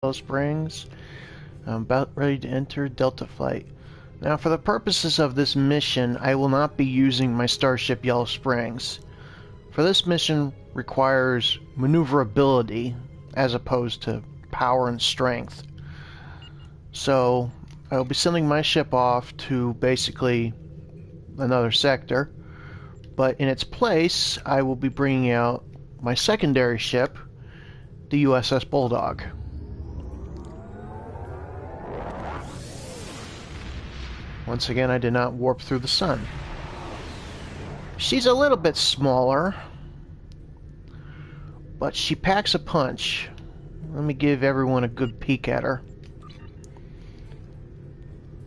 Yellow Springs. I'm about ready to enter Delta Flight. Now, for the purposes of this mission, I will not be using my starship Yellow Springs. For this mission requires maneuverability as opposed to power and strength. So, I will be sending my ship off to basically another sector, but in its place, I will be bringing out my secondary ship, the USS Bulldog. Once again, I did not warp through the sun. She's a little bit smaller, but she packs a punch. Let me give everyone a good peek at her.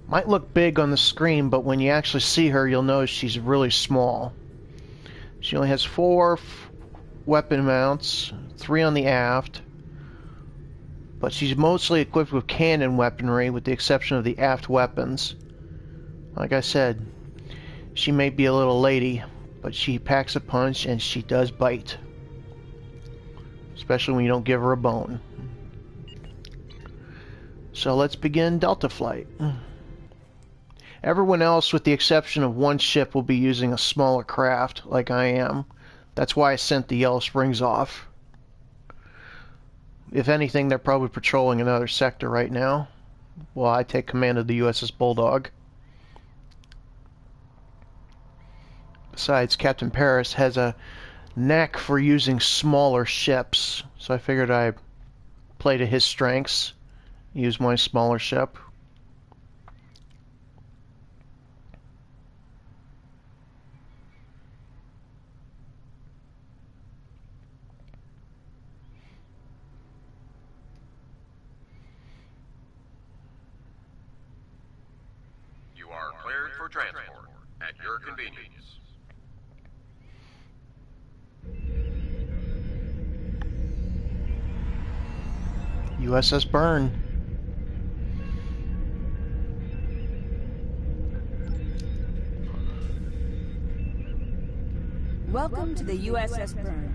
Might look big on the screen, but when you actually see her, you'll notice she's really small. She only has 4 weapon mounts, 3 on the aft, but she's mostly equipped with cannon weaponry with the exception of the aft weapons. Like I said, she may be a little lady, but she packs a punch and she does bite. Especially when you don't give her a bone. So let's begin Delta Flight. Everyone else, with the exception of one ship, will be using a smaller craft, like I am. That's why I sent the Yellow Springs off. If anything, they're probably patrolling another sector right now, while I take command of the USS Bulldog. Besides, Captain Paris has a knack for using smaller ships, so I figured I'd play to his strengths, use my smaller ship. You are cleared for transport at your convenience. USS Byrne. Welcome to the USS Byrne.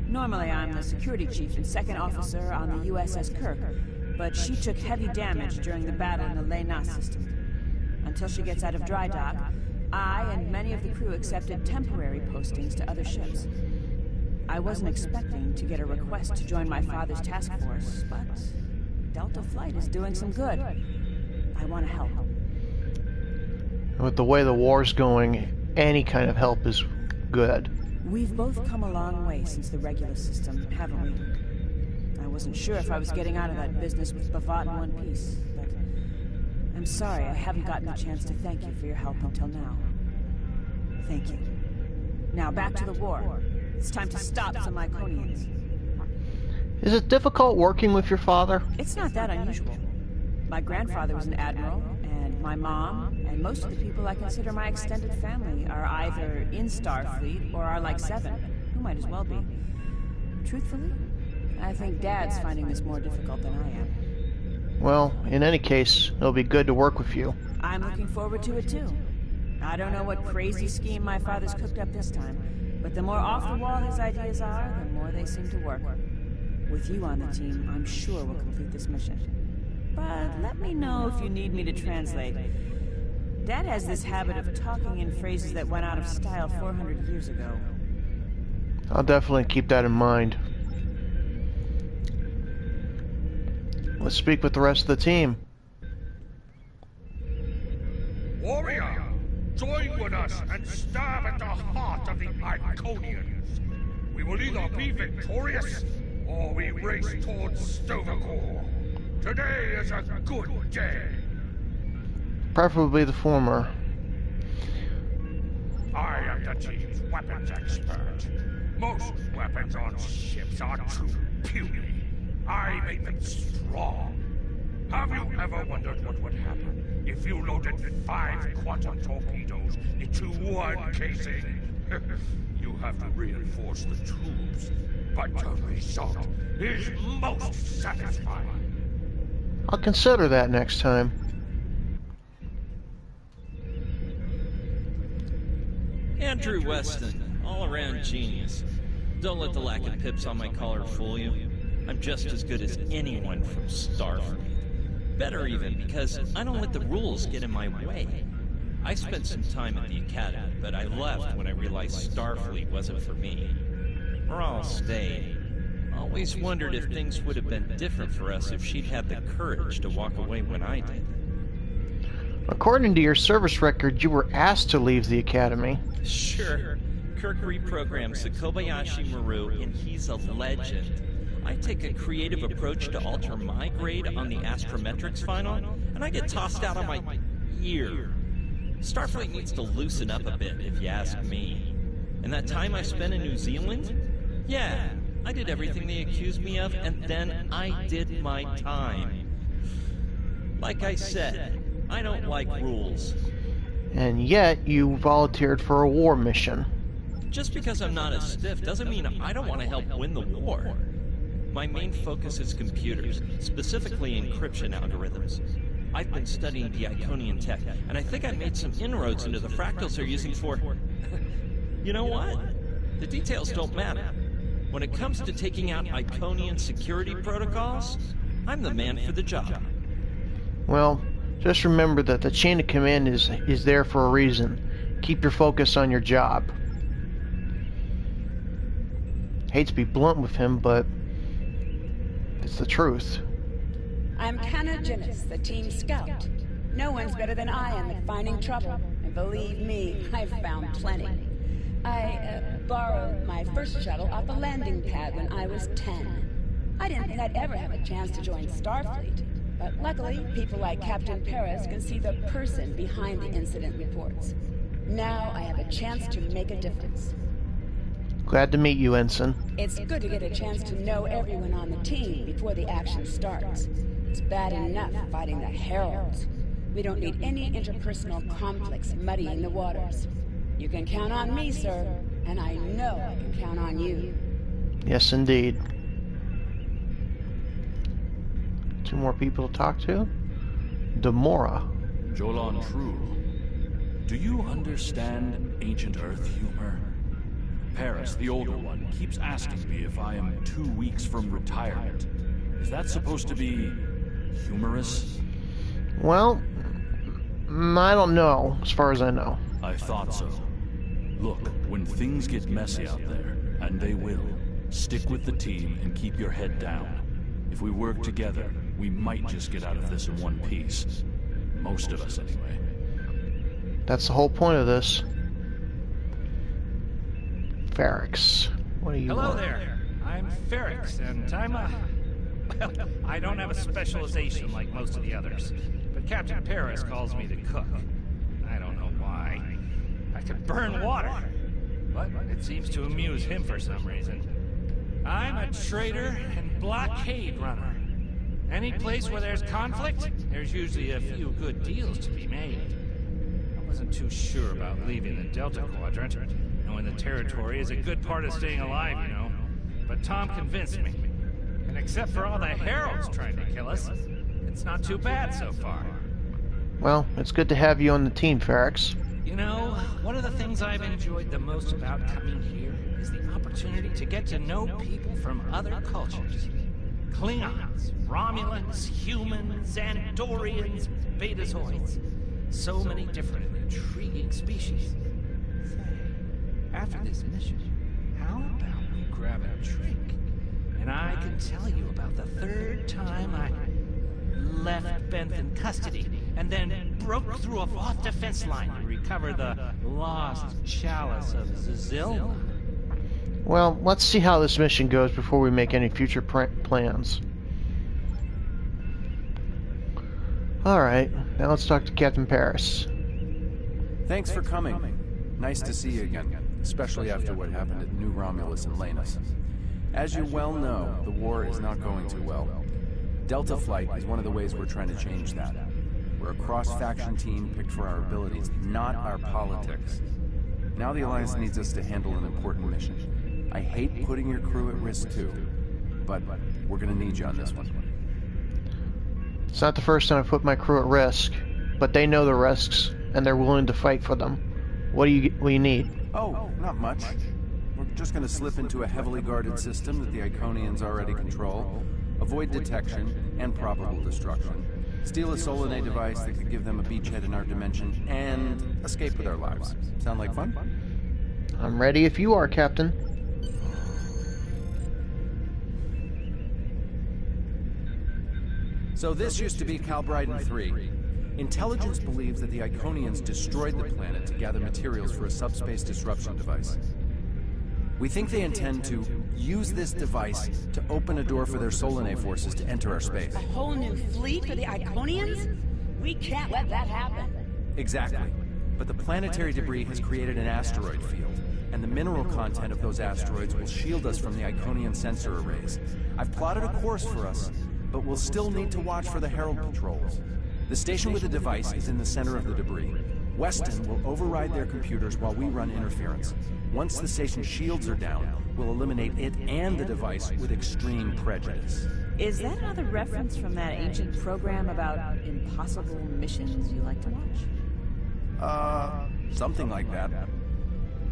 Normally I'm the security chief and second officer on the USS Kirk, but she took heavy damage during the battle in the Lena system. Until she gets out of dry dock, I and many of the crew accepted temporary postings to other ships. I wasn't expecting to get a request to join my father's task force, but Delta Flight is doing some good. I want to help. With the way the war's going, any kind of help is good. We've both come a long way since the regular system, haven't we? I wasn't sure if I was getting out of that business with Bavat in one piece, but I'm sorry I haven't gotten a chance to thank you for your help until now. Thank you. Now back to the war. It's time to stop some Iconians. Is it difficult working with your father? It's not that unusual. My grandfather was an admiral, and my mom, and most of the people I consider my extended family are either in Starfleet or are like Seven, who might as well be. Truthfully, I think Dad's finding this more difficult than I am. Well, in any case, it'll be good to work with you. I'm looking forward to it too. I don't know what crazy scheme my father's cooked up this time, but the more off-the-wall his ideas are, the more they seem to work. With you on the team, I'm sure we'll complete this mission. But let me know if you need me to translate. Dad has this habit of talking in phrases that went out of style 400 years ago. I'll definitely keep that in mind. Let's speak with the rest of the team. Warrior, join with us and stab at the heart of the Iconians. We will either be victorious, or we race towards Sto-vo-kor. Today is a good day. Preferably the former. I am the team's weapons expert. Most weapons on ships are too puny. I make them strong. Have you ever wondered what would happen if you loaded 5 quantum torpedoes into one casing? You have to reinforce the tubes, but the result is most satisfying. I'll consider that next time. Andrew Weston, all-around genius. Don't let the lack of pips on my collar fool you. I'm just as good as anyone from Starfleet. Better even, because I don't let the rules get in my way. I spent some time at the Academy, but I left when I realized Starfleet wasn't for me. Morale stayed. Always wondered if things would have been different for us if she'd had the courage to walk away when I did. According to your service record, you were asked to leave the Academy. Sure. Kirk reprograms the Kobayashi Maru, and he's a legend. I take a creative approach to alter my grade on the astrometrics final, and I get tossed out on my ear. Starfleet needs to loosen up a bit, if you ask me. And that time I spent in New Zealand? Yeah, I did everything they accused me of, and then I did my time. Like I said, I don't like rules. And yet, you volunteered for a war mission. Just because I'm not a stiff doesn't mean I don't want to help win the war. My main focus is computers, specifically encryption algorithms. I've been studying the Iconian tech, and I think I made some inroads into the fractals they're using for... You know what? The details don't matter. When it comes to taking out Iconian security protocols, I'm the man for the job. Well, just remember that the chain of command is there for a reason. Keep your focus on your job. Hate to be blunt with him, but it's the truth. I'm Kanna Jinnis, the team scout. No one's better than I am at finding trouble, and believe me, I've found plenty. I borrowed my first shuttle off a landing pad when I was 10. I didn't think I'd ever have a chance to join Starfleet, but luckily, people like Captain Paris can see the person behind the incident reports. Now I have a chance to make a difference. Glad to meet you, Ensign. It's good to get a chance to know everyone on the team before the action starts. It's bad enough fighting the Heralds. We don't need any interpersonal conflicts muddying the waters. You can count on me, sir, and I know I can count on you. Yes, indeed. 2 more people to talk to. Demora. Jolan True, do you understand ancient Earth humor? Paris, the older one, keeps asking me if I am 2 weeks from retirement. Is that supposed to be humorous? Well, I don't know, as far as I know. I thought so. Look, when things get messy out there, and they will, stick with the team and keep your head down. If we work together, we might just get out of this in one piece. Most of us, anyway. That's the whole point of this. Ferrix, what do you Hello want? there. I'm Ferrix, and I'm well, I don't have a specialization like most of the others, but Captain Paris calls me the cook. I don't know why. I could burn water, but it seems to amuse him for some reason. I'm a trader and blockade runner. Any place where there's conflict, there's usually a few good deals to be made. I wasn't too sure about leaving the Delta Quadrant. Knowing the territory is a good part of staying alive, you know. But Tom convinced me. And except for all the Heralds trying to kill us, it's not too bad so far. Well, it's good to have you on the team, Ferrix. You know, one of the things I've enjoyed the most about coming here is the opportunity to get to know people from other cultures. Klingons, Romulans, humans, Andorians, Betazoids. So many different and intriguing species. After this mission, how about we grab a drink? And I can tell you about the 3rd time I left Benth in custody, and then broke through a Voth defense line to recover the lost chalice of Zazilna. Well, let's see how this mission goes before we make any future plans. Alright, now let's talk to Captain Paris. Thanks for coming. Nice to see you again, especially after what happened at New Romulus and Lanus. As you well know, the war is not going too well. Delta Flight is one of the ways we're trying to change that. We're a cross-faction team picked for our abilities, not our politics. Now the Alliance needs us to handle an important mission. I hate putting your crew at risk too, but we're gonna need you on this one. It's not the first time I've put my crew at risk, but they know the risks, and they're willing to fight for them. What do you need? Oh, not much. We're Just gonna slip into a heavily guarded system that the Iconians already control, avoid detection and probable destruction, steal a Solanae device that could give them a beachhead in our dimension, and escape with our lives. Sound like fun? I'm ready if you are, Captain. So this used to be Calbryden 3. Intelligence believes that the Iconians destroyed the planet to gather materials for a subspace disruption device. We think they intend to use this device to open a door for their Solanae forces to enter our space. A whole new fleet for the Iconians? We can't let that happen. Exactly. But the planetary debris has created an asteroid field, and the mineral content of those asteroids will shield us from the Iconian sensor arrays. I've plotted a course for us, but we'll still need to watch for the Herald patrols. The station with the device is in the center of the debris. Weston will override their computers while we run interference. Once the station's shields are down, we'll eliminate it and the device with extreme prejudice. Is that another reference from that ancient program about impossible missions you like to watch? Something like that.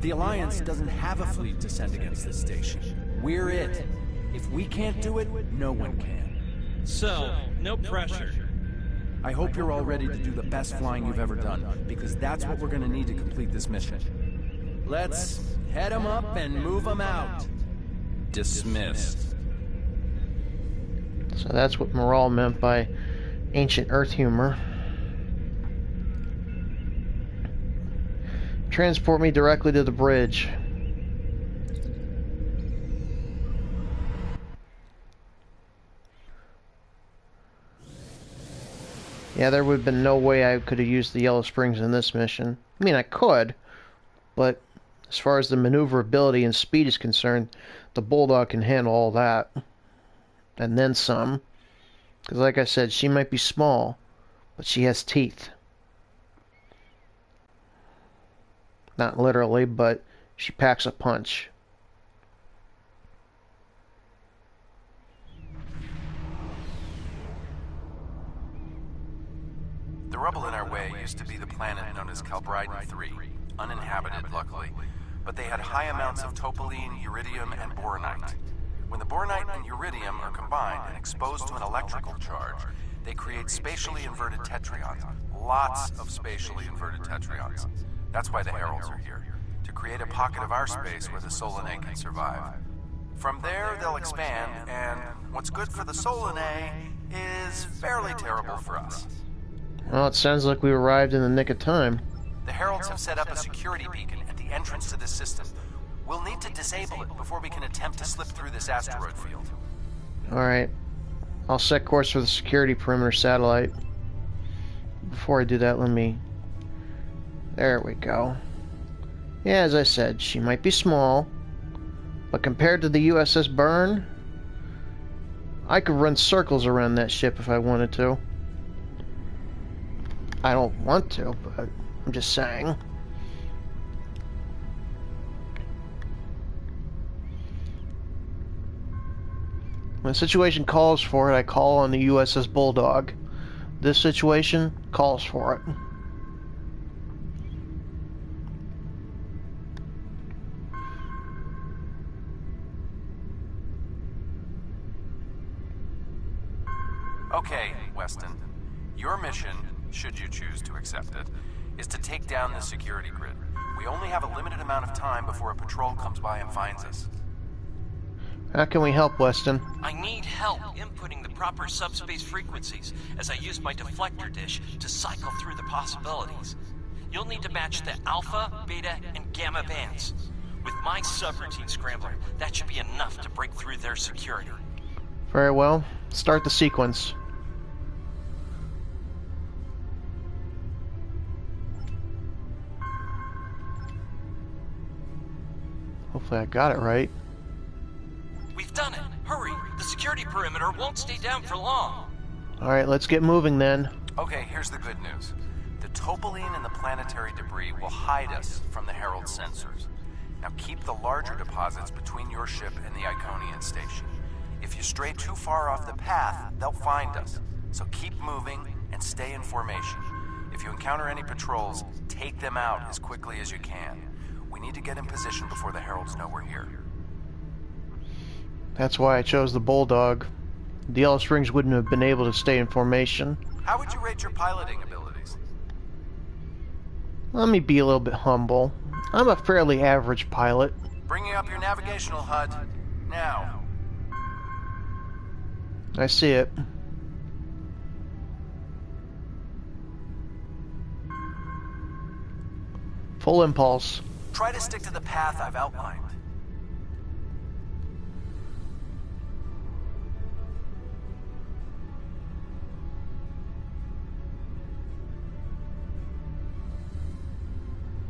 The Alliance doesn't have a fleet to send against this station. We're it. If we can't do it, no one can. So, no pressure. I hope you're all ready to do the best flying you've ever done, because that's what we're gonna need to complete this mission. Let's head them up and move them out. Dismissed. So that's what Morale meant by ancient Earth humor. Transport me directly to the bridge. Yeah, there would have been no way I could have used the Yellow Springs in this mission. I mean, I could, but as far as the maneuverability and speed is concerned, the Bulldog can handle all that. And then some. Because like I said, she might be small, but she has teeth. Not literally, but she packs a punch. The rubble in our way used to be the planet known as Calbryden 3, uninhabited, luckily, but they had high amounts of topoline, uridium, and boronite. When the boronite and uridium are combined and exposed to an electrical charge, they create spatially inverted tetraons. Lots of spatially inverted tetraons. That's why the Heralds are here, to create a pocket of our space where the Solanae can survive. From there, they'll expand, and what's good for the Solanae is fairly terrible for us. Well, it sounds like we arrived in the nick of time. The Heralds have set up a security beacon at the entrance to this system. We'll need to disable it before we can attempt to slip through this asteroid field. Alright. I'll set course for the security perimeter satellite. Before I do that, let me... There we go. Yeah, as I said, she might be small, but compared to the USS Burn, I could run circles around that ship if I wanted to. I don't want to, but I'm just saying. When a situation calls for it, I call on the USS Bulldog. This situation calls for it. Okay, Weston. Your mission, should you choose to accept it, is to take down the security grid. We only have a limited amount of time before a patrol comes by and finds us. How can we help, Weston? I need help inputting the proper subspace frequencies as I use my deflector dish to cycle through the possibilities. You'll need to match the alpha, beta, and gamma bands. With my subroutine scrambler, that should be enough to break through their security. Very well. Start the sequence. Hopefully I got it right. We've done it! Hurry! The security perimeter won't stay down for long! Alright, let's get moving then. Okay, here's the good news. The topoline and the planetary debris will hide us from the Herald sensors. Now keep the larger deposits between your ship and the Iconian station. If you stray too far off the path, they'll find us. So keep moving and stay in formation. If you encounter any patrols, take them out as quickly as you can. We need to get in position before the Heralds know we're here. That's why I chose the Bulldog. The Yellow Springs wouldn't have been able to stay in formation. How would you rate your piloting abilities? Let me be a little bit humble. I'm a fairly average pilot. Bringing up your navigational HUD. Now. I see it. Full impulse. Try to stick to the path I've outlined.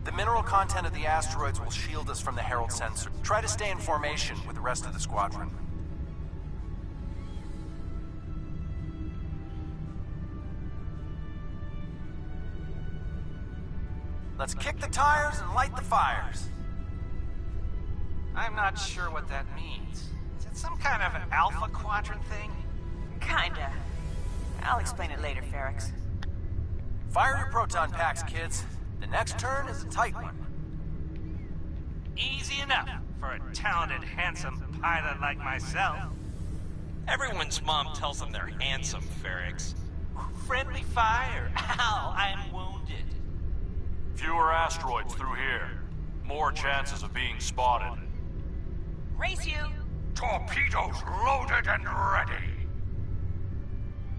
The mineral content of the asteroids will shield us from the Herald sensor. Try to stay in formation with the rest of the squadron. Let's kick the tires and light the fires. I'm not sure what that means. Is it some kind of Alpha Quadrant thing? Kinda. I'll explain it later, Ferrix. Fire your proton packs, kids. The next turn is a tight one. Easy enough for a talented, handsome pilot like myself. Everyone's mom tells them they're handsome, Ferrix. Friendly fire. Ow, I'm wounded. Fewer asteroids through here. More chances of being spotted. Race you! Torpedoes loaded and ready.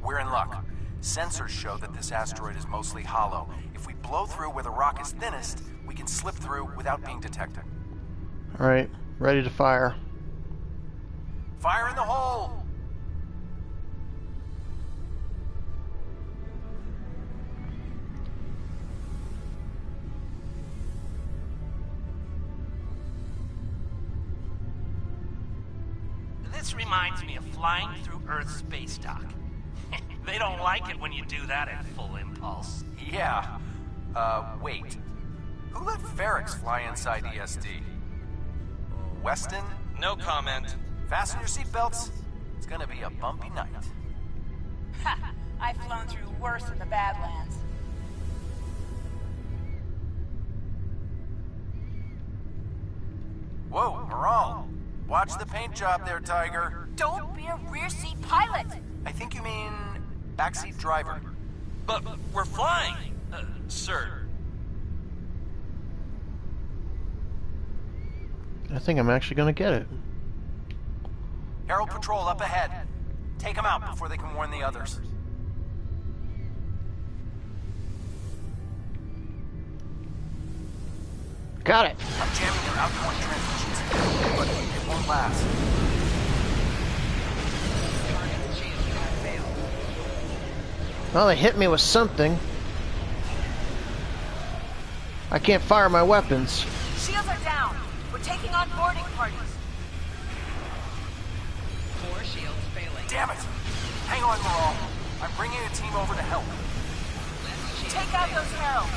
We're in luck. Sensors show that this asteroid is mostly hollow. If we blow through where the rock is thinnest, we can slip through without being detected. Alright, ready to fire. Fire in the hole! This reminds me of flying through Earth's space dock. They don't like it when you do that at full impulse. Yeah. Wait. Who let Ferrix fly inside ESD? Weston? No comment. Fasten your seatbelts. It's gonna be a bumpy night. Ha! I've flown through worse in the Badlands. Whoa, Moral. Watch the paint job there, Tiger. Don't be a rear seat pilot! I think you mean backseat driver. But we're flying, sir. I think I'm actually gonna get it. Herald Patrol up ahead. Take them out before they can warn the others. Got it! I'm jamming their outgoing transmissions, but it won't last. Well, they hit me with something. I can't fire my weapons. Shields are down. We're taking on boarding parties. 4 shields failing. Damn it! Hang on, Moral. I'm bringing a team over to help. Take out those heralds.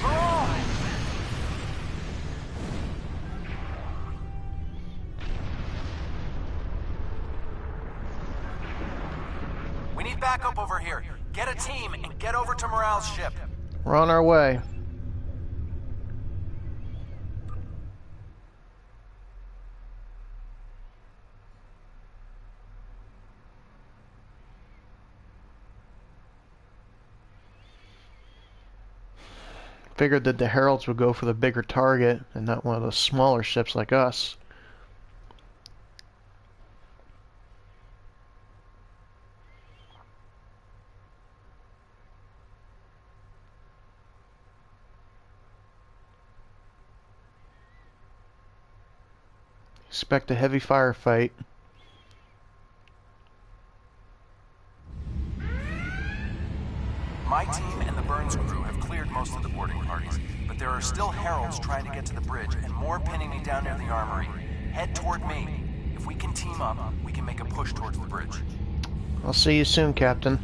Moral! We need backup over here. Get a team and get over to Morale's ship. We're on our way. Figured that the Heralds would go for the bigger target and not one of those smaller ships like us. Expect a heavy firefight. My team and the Burns crew have cleared most of the boarding parties, but there are still Heralds trying to get to the bridge and more pinning me down near the armory. Head toward me. If we can team up, we can make a push towards the bridge. I'll see you soon, Captain.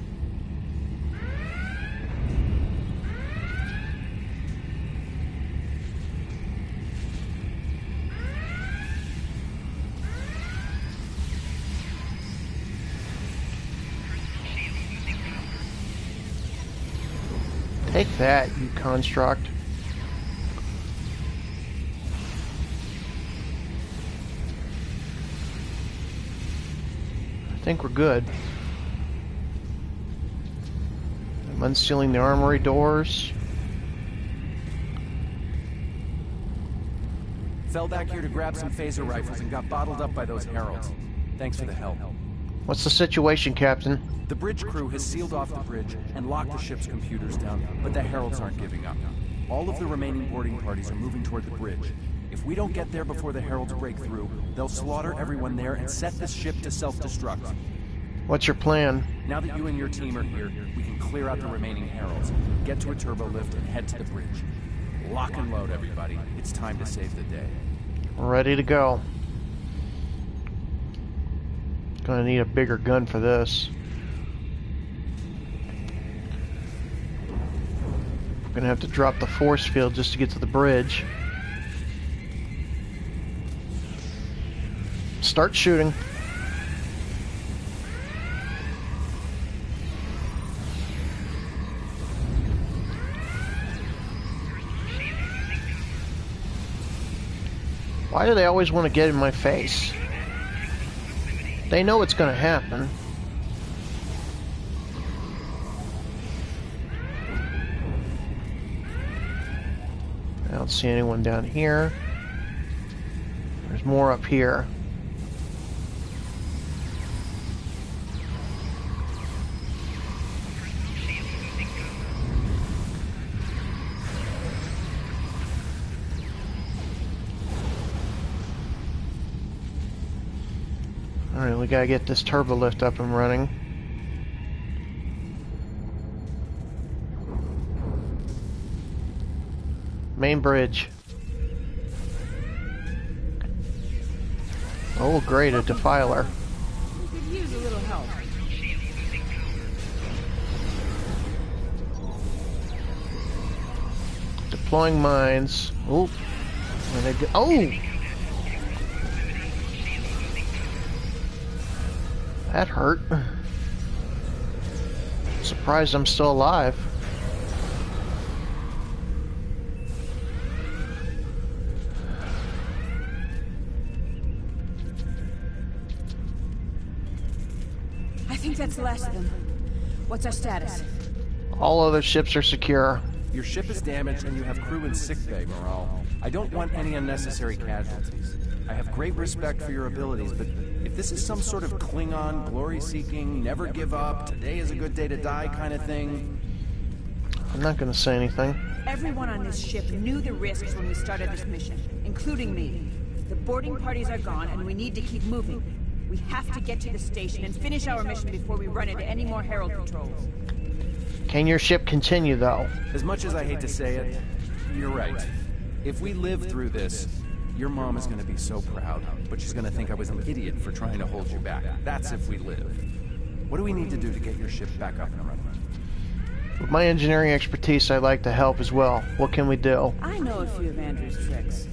Take that, you construct. think we're good. I'm unsealing the armory doors. Fell back here to grab some phaser rifles and got bottled up by those heralds. Thanks for the help. What's the situation, Captain? The bridge crew has sealed off the bridge and locked the ship's computers down, but the heralds aren't giving up. All of the remaining boarding parties are moving toward the bridge. If we don't get there before the heralds break through, they'll slaughter everyone there and set the ship to self-destruct. What's your plan? Now that you and your team are here, we can clear out the remaining heralds, get to a turbo lift, and head to the bridge. Lock and load, everybody. It's time to save the day. Ready to go. Gonna need a bigger gun for this. We're gonna have to drop the force field just to get to the bridge. Start shooting. Why do they always want to get in my face? They know it's going to happen. I don't see anyone down here. There's more up here. Alright, we gotta get this turbo lift up and running. Main bridge. Oh great, a defiler. We could use a little help. Deploying mines. Oh! Where'd they go? Oh! That hurt. Surprised I'm still alive. I think that's the last of them. What's our status? All other ships are secure. Your ship is damaged and you have crew in sickbay, Morale. I don't want any unnecessary casualties. I have great respect for your abilities, but if this is some sort of Klingon, glory-seeking, never give up, today is a good day to die kind of thing... I'm not gonna say anything. Everyone on this ship knew the risks when we started this mission, including me. The boarding parties are gone, and we need to keep moving. We have to get to the station and finish our mission before we run into any more Herald patrols. Can your ship continue, though? As much as I hate to say it, you're right. If we live through this, your mom is going to be so proud, but she's going to think I was an idiot for trying to hold you back. That's if we live. What do we need to do to get your ship back up and running? With my engineering expertise, I'd like to help as well. What can we do? I know a few of Andrew's tricks.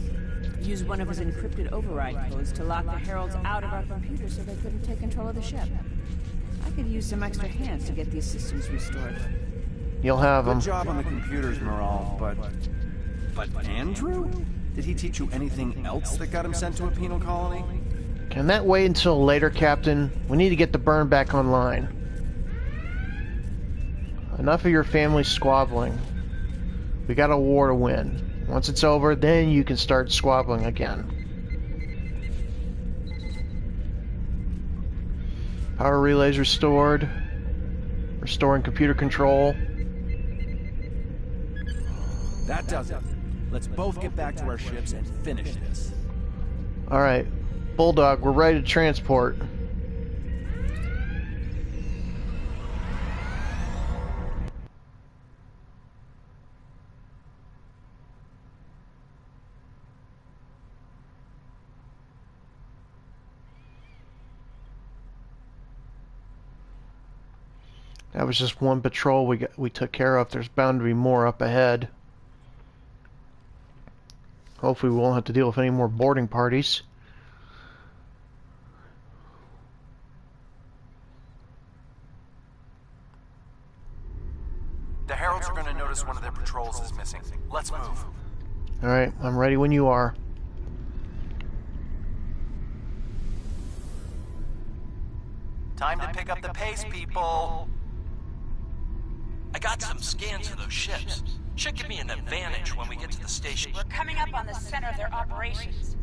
Use one of his encrypted override codes to lock the Heralds out of our computers so they couldn't take control of the ship. I could use some extra hands to get these systems restored. You'll have them. Good job on the computers, Morale, but Andrew? Did he teach you anything else that got him sent to a penal colony? Can that wait until later, Captain? We need to get the burn back online. Enough of your family squabbling. We got a war to win. Once it's over, then you can start squabbling again. Power relays restored. Restoring computer control. That does it. Let's both get back to our ships and finish this. Alright. Bulldog, we're ready to transport. That was just one patrol we took care of. There's bound to be more up ahead. Hopefully we won't have to deal with any more boarding parties. The Heralds are going to notice one of their patrols is missing. Let's move. Alright, I'm ready when you are. Time to pick up the pace, people. I got some scans of those ships. Should give me an advantage when we get to the station. We're coming up on the center of their operations.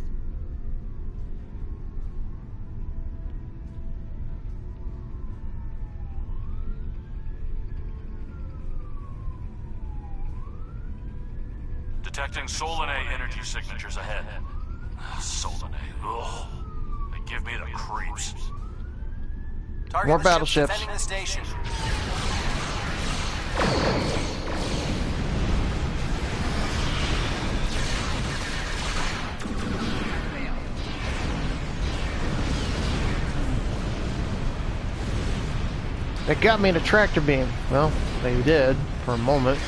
Detecting Solanae energy signatures ahead. Solanae, ugh. They give me the creeps. Target More the battleships. ships defending the station. They got me in a tractor beam. Well, they did for a moment.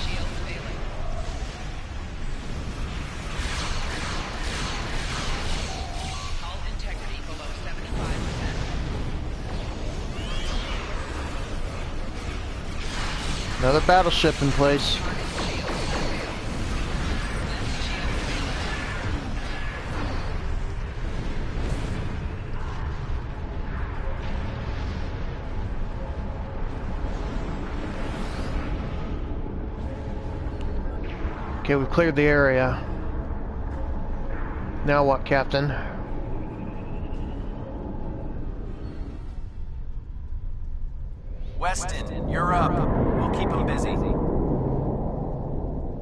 Shields failing. Hull integrity below 75%. Another battleship in place. Okay, we've cleared the area. Now what, Captain? Weston, you're up. We'll keep them busy.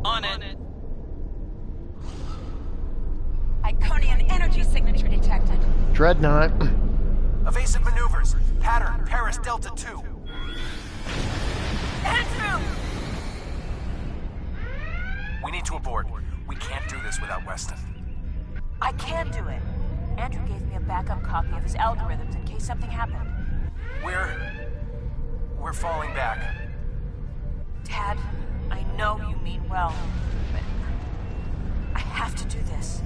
On it. Iconian energy signature detected. Dreadnought. Evasive maneuvers. Pattern, Paris Delta 2. Andrew! We need to abort. We can't do this without Weston. I can do it. Andrew gave me a backup copy of his algorithms in case something happened. We're falling back. Dad, I know you mean well, but I have to do this.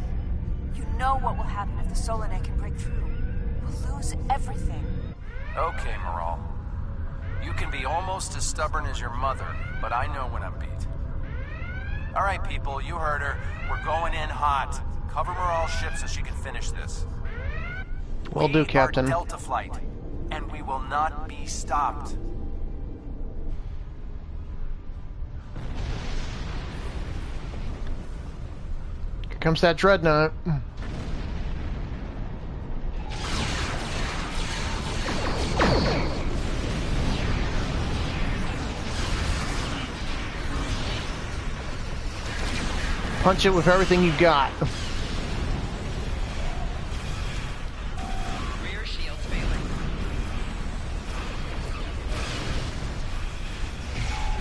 You know what will happen if the Solanae can break through. We'll lose everything. Okay, Moral. You can be almost as stubborn as your mother, but I know when I'm beat. All right, people, you heard her. We're going in hot. Cover Moral's ship so she can finish this. Will do, Captain. We are Delta Flight, and we will not be stopped. Here comes that Dreadnought. Punch it with everything you got. Rear shields failing.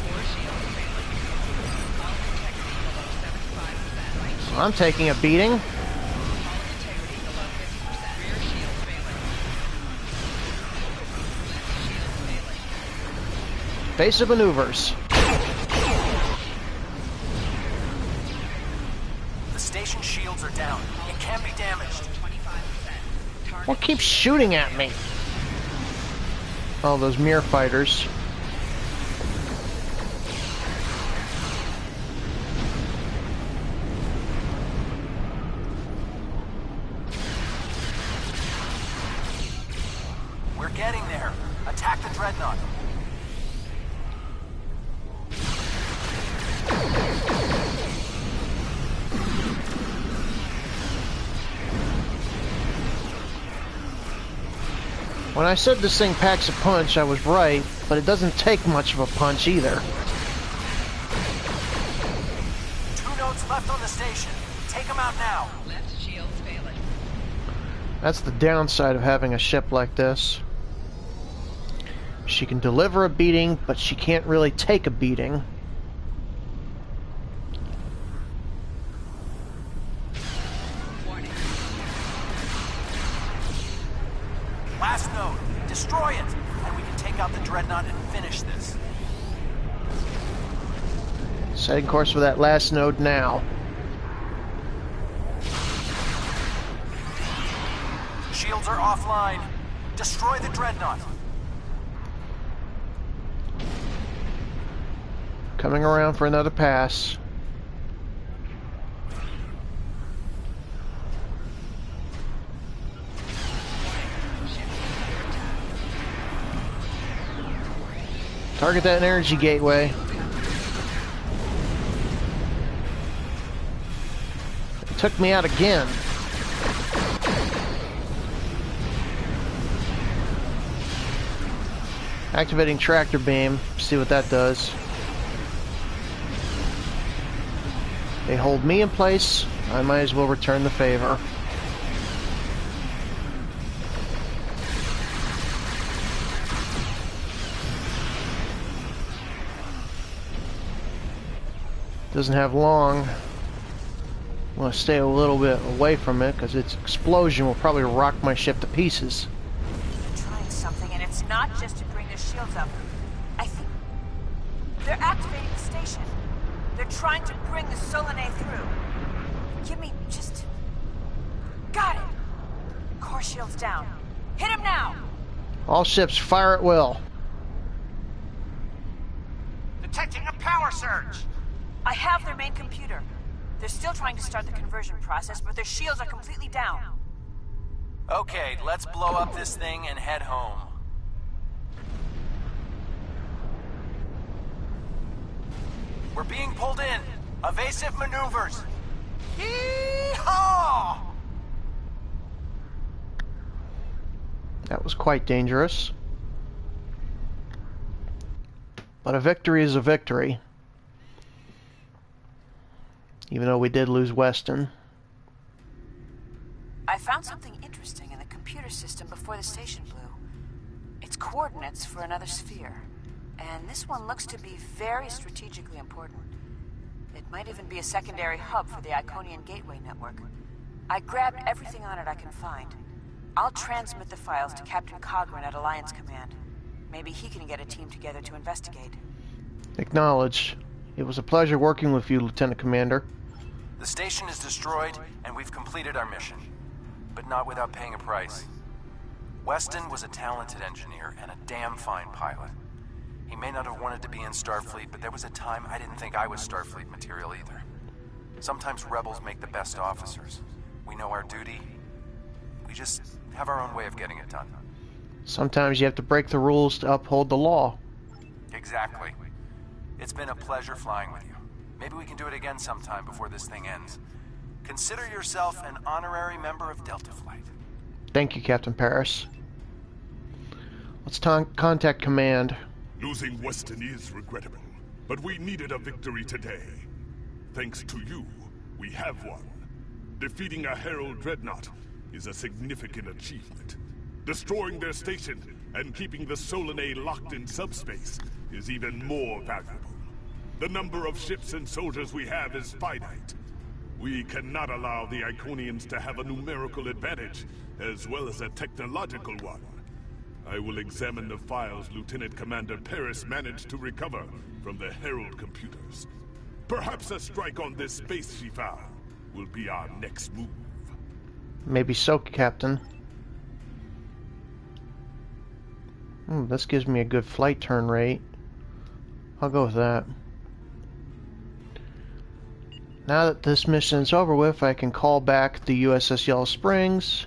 Core shields failing. Hull integrity below 75%. Right shield. I'm taking a beating. Hull integrity below 50%. Rear shields failing. Left shields failing. Basic maneuvers. Station shields are down. It can be damaged. 25%. What keeps shooting at me? Oh, those mirror fighters. We're getting there. Attack the Dreadnought. When I said this thing packs a punch, I was right, but it doesn't take much of a punch either. 2 notes left on the station. Take them out now. Left shields failing. That's the downside of having a ship like this. She can deliver a beating, but she can't really take a beating. Warning. Last node. Destroy it, and we can take out the Dreadnought and finish this. Setting course for that last node now. Shields are offline. Destroy the Dreadnought. Coming around for another pass. Target that energy gateway. It took me out again. Activating tractor beam. See what that does. They hold me in place. I might as well return the favor. Doesn't have long. I want to stay a little bit away from it because its explosion will probably rock my ship to pieces. They're trying something, and it's not just to bring their shields up. I think they're activating the station. They're trying to bring the Solanae through. Give me just... Got it! Core shields down. Hit him now! All ships fire at will. Detecting a power surge! I have their main computer. They're still trying to start the conversion process, but their shields are completely down. Okay, let's blow up this thing and head home. We're being pulled in. Evasive maneuvers. Yee-haw! That was quite dangerous. But a victory is a victory. Even though we did lose Weston. I found something interesting in the computer system before the station blew. It's coordinates for another sphere. And this one looks to be very strategically important. It might even be a secondary hub for the Iconian Gateway network. I grabbed everything on it I can find. I'll transmit the files to Captain Cogran at Alliance Command. Maybe he can get a team together to investigate. Acknowledged. It was a pleasure working with you, Lieutenant Commander. The station is destroyed, and we've completed our mission. But not without paying a price. Weston was a talented engineer and a damn fine pilot. He may not have wanted to be in Starfleet, but there was a time I didn't think I was Starfleet material either. Sometimes rebels make the best officers. We know our duty. We just have our own way of getting it done. Sometimes you have to break the rules to uphold the law. Exactly. It's been a pleasure flying with you. Maybe we can do it again sometime before this thing ends. Consider yourself an honorary member of Delta Flight. Thank you, Captain Paris. Let's contact Command. Losing Weston is regrettable, but we needed a victory today. Thanks to you, we have one. Defeating a Herald Dreadnought is a significant achievement. Destroying their station and keeping the Solanae locked in subspace is even more valuable. The number of ships and soldiers we have is finite. We cannot allow the Iconians to have a numerical advantage, as well as a technological one. I will examine the files Lieutenant Commander Paris managed to recover from the Herald computers. Perhaps a strike on this space she found will be our next move. Maybe so, Captain. This gives me a good flight turn rate. I'll go with that. Now that this mission is over with, I can call back the USS Yellow Springs.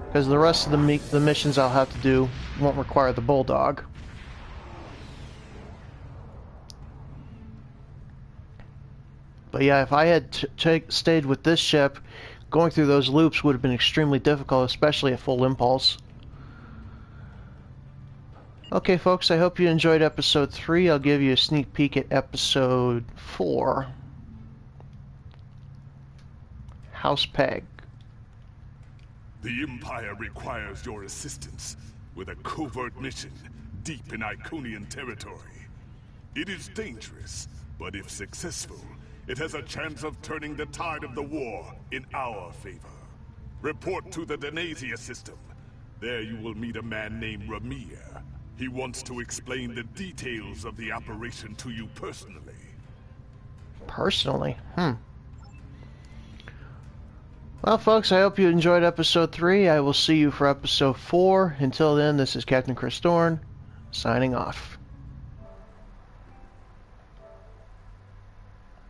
Because the rest of the missions I'll have to do won't require the Bulldog. But yeah, if I had stayed with this ship, going through those loops would have been extremely difficult, especially at full impulse. Okay, folks, I hope you enjoyed episode 3. I'll give you a sneak peek at episode 4. House Peg. The Empire requires your assistance with a covert mission deep in Iconian territory. It is dangerous, but if successful, it has a chance of turning the tide of the war in our favor. Report to the Denasia system. There you will meet a man named Ramir. He wants to explain the details of the operation to you personally. Personally? Well, folks, I hope you enjoyed episode 3. I will see you for episode 4. Until then, this is Captain Chris Dorn, signing off.